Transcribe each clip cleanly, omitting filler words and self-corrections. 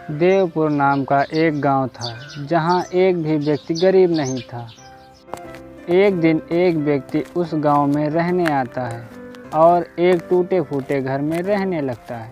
देवपुर नाम का एक गांव था जहां एक भी व्यक्ति गरीब नहीं था। एक दिन एक व्यक्ति उस गांव में रहने आता है और एक टूटे फूटे घर में रहने लगता है।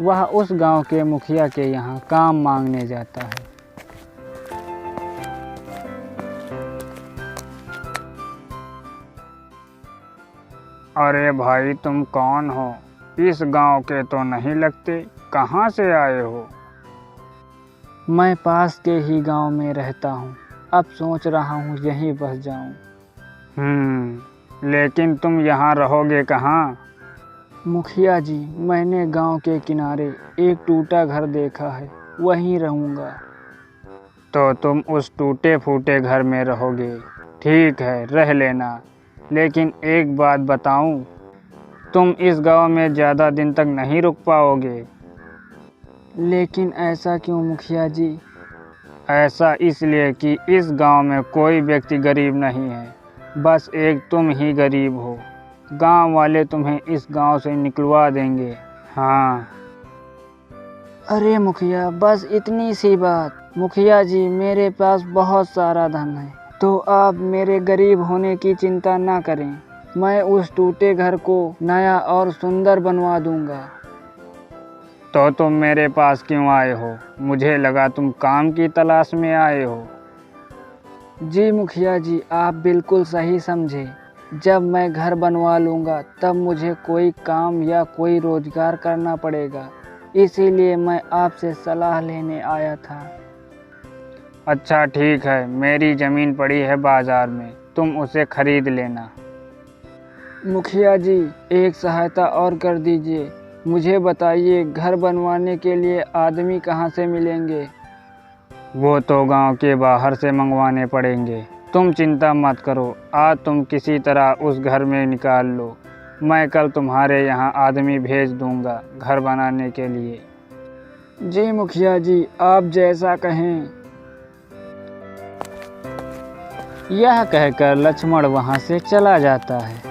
वह उस गांव के मुखिया के यहाँ काम मांगने जाता है। अरे भाई, तुम कौन हो? इस गांव के तो नहीं लगते, कहाँ से आए हो? मैं पास के ही गांव में रहता हूँ, अब सोच रहा हूँ यहीं बस जाऊँ। लेकिन तुम यहाँ रहोगे कहाँ? मुखिया जी, मैंने गांव के किनारे एक टूटा घर देखा है, वहीं रहूँगा। तो तुम उस टूटे फूटे घर में रहोगे? ठीक है, रह लेना। लेकिन एक बात बताऊं, तुम इस गांव में ज़्यादा दिन तक नहीं रुक पाओगे। लेकिन ऐसा क्यों मुखिया जी? ऐसा इसलिए कि इस गांव में कोई व्यक्ति गरीब नहीं है, बस एक तुम ही गरीब हो। गांव वाले तुम्हें इस गांव से निकलवा देंगे। हाँ। अरे मुखिया, बस इतनी सी बात। मुखिया जी, मेरे पास बहुत सारा धन है, तो आप मेरे गरीब होने की चिंता ना करें। मैं उस टूटे घर को नया और सुंदर बनवा दूंगा। तो तुम मेरे पास क्यों आए हो? मुझे लगा तुम काम की तलाश में आए हो। जी मुखिया जी, आप बिल्कुल सही समझे। जब मैं घर बनवा लूँगा तब मुझे कोई काम या कोई रोजगार करना पड़ेगा, इसीलिए मैं आपसे सलाह लेने आया था। अच्छा ठीक है, मेरी ज़मीन पड़ी है बाज़ार में, तुम उसे खरीद लेना। मुखिया जी, एक सहायता और कर दीजिए। मुझे बताइए, घर बनवाने के लिए आदमी कहाँ से मिलेंगे? वो तो गांव के बाहर से मंगवाने पड़ेंगे। तुम चिंता मत करो, आज तुम किसी तरह उस घर में निकाल लो। मैं कल तुम्हारे यहाँ आदमी भेज दूंगा घर बनाने के लिए। जी मुखिया जी, आप जैसा कहें। यह कहकर लक्ष्मण वहाँ से चला जाता है।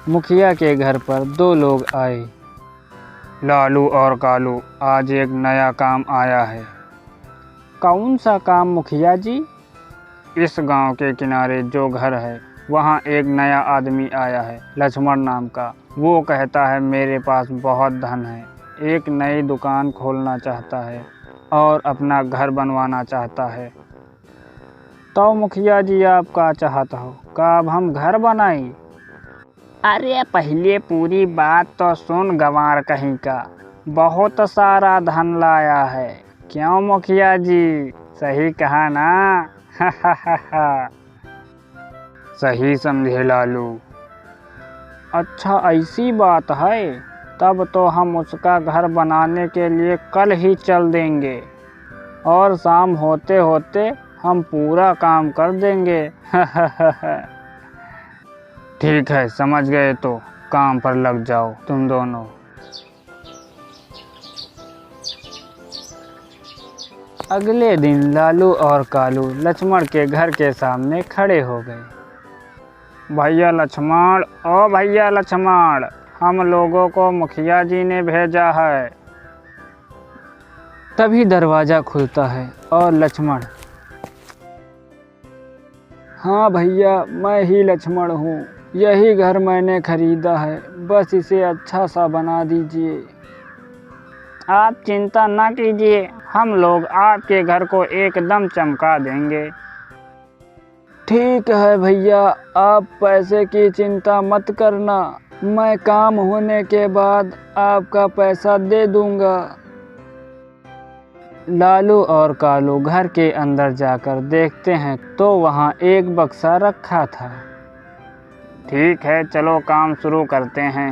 मुखिया के घर पर दो लोग आए। लालू और कालू, आज एक नया काम आया है। कौन सा काम मुखिया जी? इस गांव के किनारे जो घर है वहाँ एक नया आदमी आया है, लक्ष्मण नाम का। वो कहता है मेरे पास बहुत धन है, एक नई दुकान खोलना चाहता है और अपना घर बनवाना चाहता है। तो मुखिया जी, आप क्या चाहते हो? का अब हम घर बनाएं? अरे पहले पूरी बात तो सुन गंवार कहीं का। बहुत सारा धन लाया है। क्यों मुखिया जी, सही कहा ना? सही समझे लालू। अच्छा, ऐसी बात है। तब तो हम उसका घर बनाने के लिए कल ही चल देंगे और शाम होते होते हम पूरा काम कर देंगे। ठीक है, समझ गए तो काम पर लग जाओ तुम दोनों। अगले दिन लालू और कालू लक्ष्मण के घर के सामने खड़े हो गए। भैया लक्ष्मण, ओ भैया लक्ष्मण, हम लोगों को मुखिया जी ने भेजा है। तभी दरवाज़ा खुलता है और लक्ष्मण, हाँ भैया, मैं ही लक्ष्मण हूँ। यही घर मैंने खरीदा है, बस इसे अच्छा सा बना दीजिए। आप चिंता ना कीजिए, हम लोग आपके घर को एकदम चमका देंगे। ठीक है भैया, आप पैसे की चिंता मत करना, मैं काम होने के बाद आपका पैसा दे दूंगा। लालू और कालू घर के अंदर जाकर देखते हैं तो वहाँ एक बक्सा रखा था। ठीक है, चलो काम शुरू करते हैं।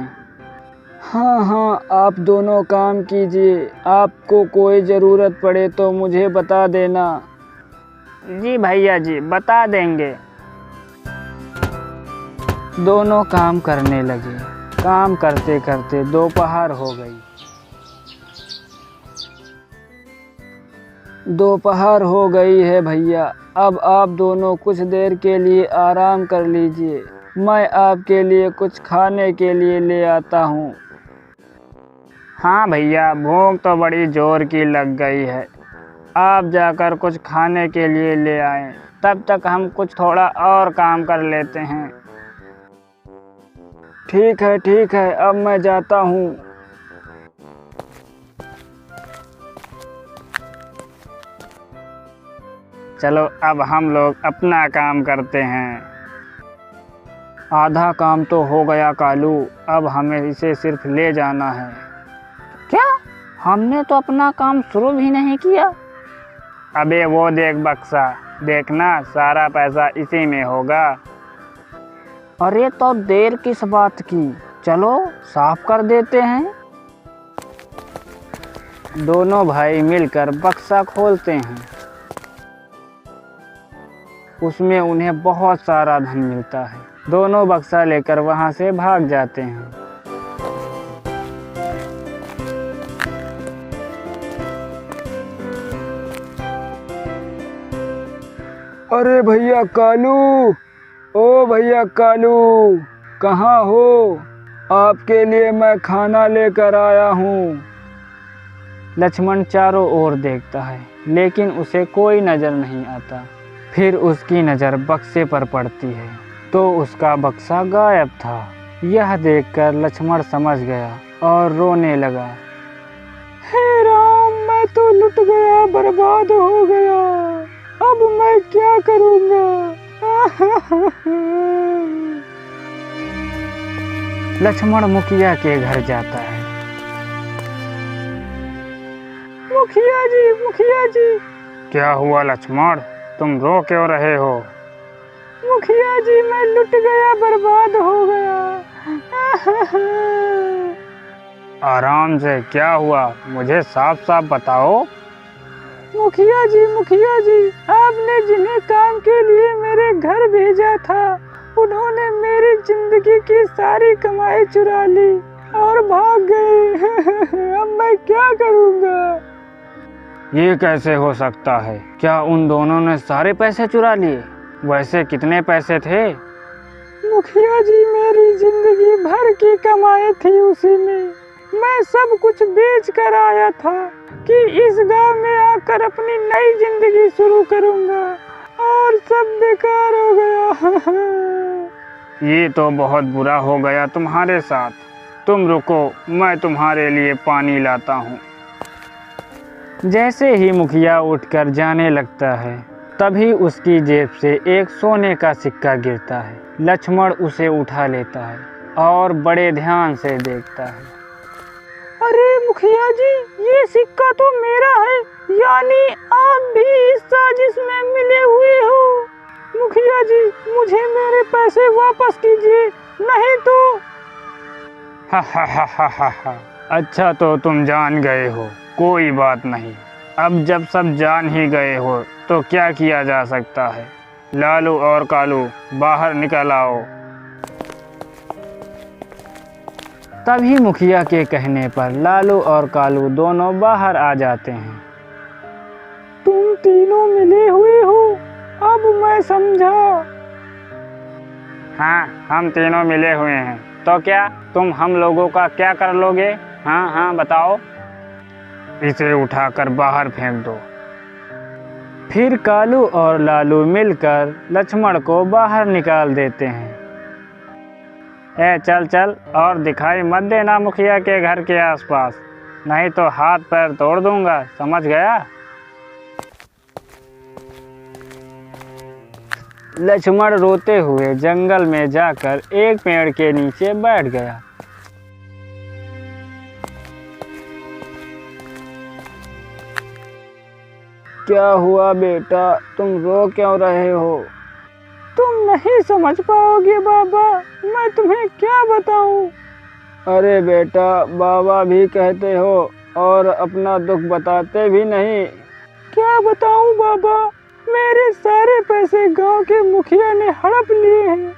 हाँ हाँ, आप दोनों काम कीजिए। आपको कोई ज़रूरत पड़े तो मुझे बता देना। जी भैया जी, बता देंगे। दोनों काम करने लगे। काम करते करते दोपहर हो गई। दोपहर हो गई है भैया, अब आप दोनों कुछ देर के लिए आराम कर लीजिए। मैं आपके लिए कुछ खाने के लिए ले आता हूँ। हाँ भैया, भूख तो बड़ी जोर की लग गई है। आप जाकर कुछ खाने के लिए ले आएं, तब तक हम कुछ थोड़ा और काम कर लेते हैं। ठीक है, अब मैं जाता हूँ। चलो अब हम लोग अपना काम करते हैं। आधा काम तो हो गया कालू, अब हमें इसे सिर्फ ले जाना है। क्या? हमने तो अपना काम शुरू भी नहीं किया। अबे वो देख बक्सा, देखना सारा पैसा इसी में होगा। अरे तो देर किस बात की, चलो साफ कर देते हैं। दोनों भाई मिलकर बक्सा खोलते हैं। उसमें उन्हें बहुत सारा धन मिलता है। दोनों बक्सा लेकर वहां से भाग जाते हैं। अरे भैया कालू, ओ भैया कालू, कहाँ हो? आपके लिए मैं खाना लेकर आया हूँ। लक्ष्मण चारों ओर देखता है, लेकिन उसे कोई नज़र नहीं आता। फिर उसकी नज़र बक्से पर पड़ती है, तो उसका बक्सा गायब था। यह देखकर लक्ष्मण समझ गया और रोने लगा। हे राम, मैं तो लुट गया, बर्बाद हो गया। अब मैं क्या करूँगा? लक्ष्मण मुखिया के घर जाता है। मुखिया जी। क्या हुआ लक्ष्मण, तुम रो क्यों रहे हो? मुखिया जी, मैं लुट गया, बर्बाद हो गया। आराम से, क्या हुआ मुझे साफ साफ बताओ। मुखिया जी, आपने जिन्हें काम के लिए मेरे घर भेजा था, उन्होंने मेरी जिंदगी की सारी कमाई चुरा ली और भाग गए। अब मैं क्या करूँगा? ये कैसे हो सकता है? क्या उन दोनों ने सारे पैसे चुरा लिए? वैसे कितने पैसे थे? मुखिया जी, मेरी जिंदगी भर की कमाई थी उसी में। मैं सब कुछ बेच कर आया था कि इस गांव में आकर अपनी नई जिंदगी शुरू करूंगा, और सब बेकार हो गया। ये तो बहुत बुरा हो गया तुम्हारे साथ। तुम रुको, मैं तुम्हारे लिए पानी लाता हूँ। जैसे ही मुखिया उठकर जाने लगता है, तभी उसकी जेब से एक सोने का सिक्का गिरता है। लक्ष्मण उसे उठा लेता है और बड़े ध्यान से देखता है। अरे मुखिया जी, ये सिक्का तो मेरा है, यानी आप भी इस साजिश में मिले हुए हो। मुखिया जी, मुझे मेरे पैसे वापस कीजिए, नहीं तो। हा। अच्छा, तो तुम जान गए हो, कोई बात नहीं। अब जब सब जान ही गए हो तो क्या किया जा सकता है। लालू और कालू, बाहर निकल आओ। तभी मुखिया के कहने पर लालू और कालू दोनों बाहर आ जाते हैं। तुम तीनों मिले हुए हो, अब मैं समझा। हाँ, हम तीनों मिले हुए हैं, तो क्या तुम हम लोगों का क्या कर लोगे? हाँ बताओ। इसे उठाकर बाहर फेंक दो। फिर कालू और लालू मिलकर लक्ष्मण को बाहर निकाल देते हैं। चल और दिखाई मत देना मुखिया के घर के आसपास, नहीं तो हाथ पैर तोड़ दूंगा, समझ गया? लक्ष्मण रोते हुए जंगल में जाकर एक पेड़ के नीचे बैठ गया। क्या हुआ बेटा, तुम रो क्यों रहे हो? तुम नहीं समझ पाओगे बाबा, मैं तुम्हें क्या बताऊं? अरे बेटा, बाबा भी कहते हो और अपना दुख बताते भी नहीं। क्या बताऊं बाबा, मेरे सारे पैसे गांव के मुखिया ने हड़प लिए हैं।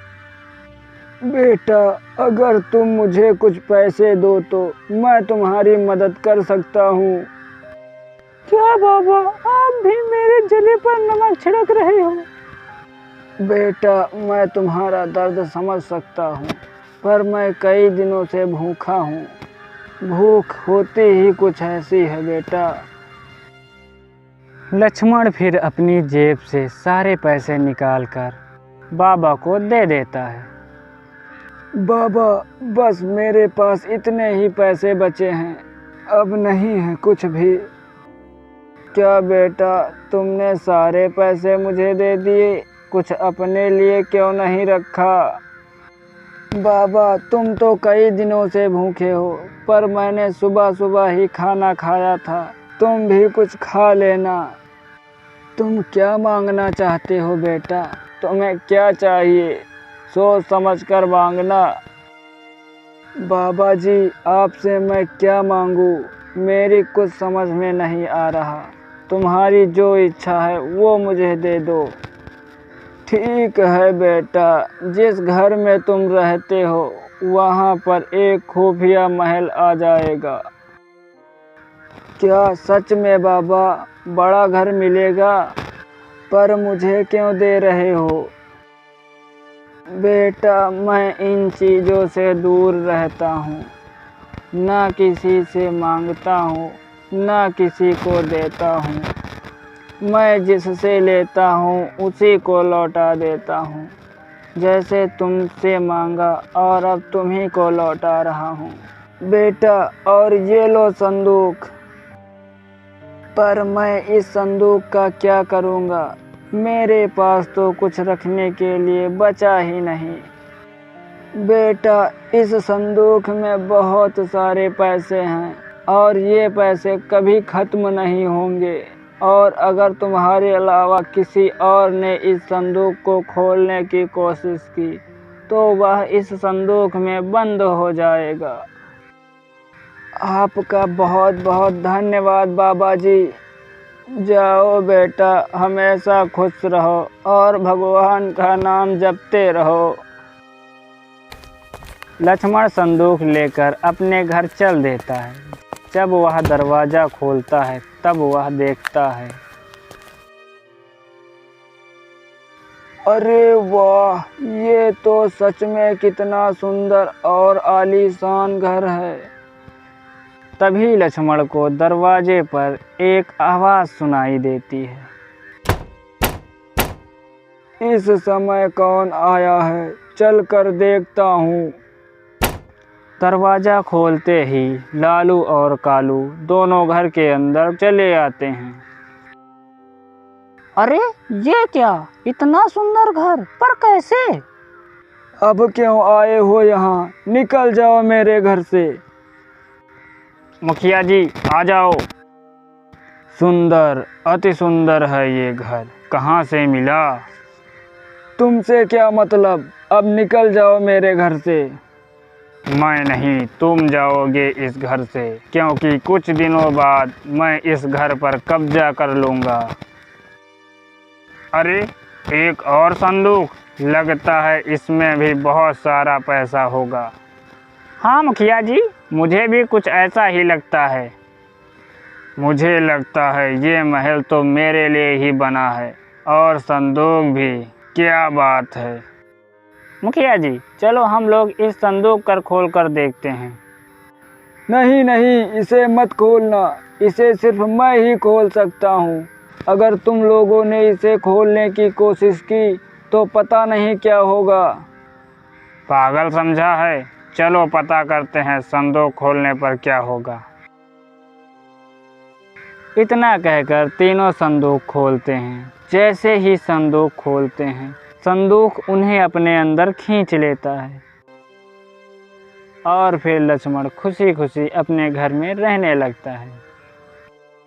बेटा, अगर तुम मुझे कुछ पैसे दो तो मैं तुम्हारी मदद कर सकता हूँ। क्या बाबा, आप भी मेरे जले पर नमक छिड़क रहे हो? बेटा, मैं तुम्हारा दर्द समझ सकता हूँ, पर मैं कई दिनों से भूखा हूँ। भूख होती ही कुछ ऐसी है बेटा। लक्ष्मण फिर अपनी जेब से सारे पैसे निकालकर बाबा को दे देता है। बाबा, बस मेरे पास इतने ही पैसे बचे हैं, अब नहीं है कुछ भी। क्या बेटा, तुमने सारे पैसे मुझे दे दिए, कुछ अपने लिए क्यों नहीं रखा? बाबा, तुम तो कई दिनों से भूखे हो, पर मैंने सुबह सुबह ही खाना खाया था, तुम भी कुछ खा लेना। तुम क्या मांगना चाहते हो बेटा? तुम्हें क्या चाहिए? सोच समझ कर मांगना। बाबा जी, आपसे मैं क्या मांगू? मेरी कुछ समझ में नहीं आ रहा। तुम्हारी जो इच्छा है वो मुझे दे दो। ठीक है बेटा, जिस घर में तुम रहते हो वहाँ पर एक खुफिया महल आ जाएगा। क्या सच में बाबा? बड़ा घर मिलेगा? पर मुझे क्यों दे रहे हो? बेटा, मैं इन चीज़ों से दूर रहता हूँ, ना किसी से मांगता हूँ, ना किसी को देता हूँ। मैं जिससे लेता हूँ उसी को लौटा देता हूँ, जैसे तुमसे मांगा और अब तुम्ही को लौटा रहा हूँ। बेटा, और ये लो संदूक। पर मैं इस संदूक का क्या करूँगा? मेरे पास तो कुछ रखने के लिए बचा ही नहीं। बेटा, इस संदूक में बहुत सारे पैसे हैं और ये पैसे कभी ख़त्म नहीं होंगे, और अगर तुम्हारे अलावा किसी और ने इस संदूक को खोलने की कोशिश की तो वह इस संदूक में बंद हो जाएगा। आपका बहुत बहुत धन्यवाद बाबा जी। जाओ बेटा, हमेशा खुश रहो और भगवान का नाम जपते रहो। लक्ष्मण संदूक लेकर अपने घर चल देता है। जब वह दरवाज़ा खोलता है तब वह देखता है, अरे वाह, ये तो सच में कितना सुंदर और आलीशान घर है। तभी लक्ष्मण को दरवाजे पर एक आवाज़ सुनाई देती है। इस समय कौन आया है? चल कर देखता हूँ। दरवाज़ा खोलते ही लालू और कालू दोनों घर के अंदर चले आते हैं। अरे ये क्या, इतना सुंदर घर, पर कैसे? अब क्यों आए हो यहाँ? निकल जाओ मेरे घर से। मुखिया जी, आ जाओ। सुंदर, अति सुंदर है ये घर, कहाँ से मिला? तुमसे क्या मतलब? अब निकल जाओ मेरे घर से। मैं नहीं, तुम जाओगे इस घर से, क्योंकि कुछ दिनों बाद मैं इस घर पर कब्जा कर लूँगा। अरे, एक और संदूक, लगता है इसमें भी बहुत सारा पैसा होगा। हाँ मुखिया जी, मुझे भी कुछ ऐसा ही लगता है। मुझे लगता है ये महल तो मेरे लिए ही बना है, और संदूक भी। क्या बात है। मुखिया जी, चलो हम लोग इस संदूक कर खोल कर देखते हैं। नहीं नहीं, इसे मत खोलना, इसे सिर्फ मैं ही खोल सकता हूँ। अगर तुम लोगों ने इसे खोलने की कोशिश की तो पता नहीं क्या होगा। पागल समझा है? चलो पता करते हैं संदूक खोलने पर क्या होगा। इतना कहकर तीनों संदूक खोलते हैं। जैसे ही संदूक खोलते हैं, संदूक उन्हें अपने अंदर खींच लेता है और फिर लक्ष्मण खुशी खुशी अपने घर में रहने लगता है।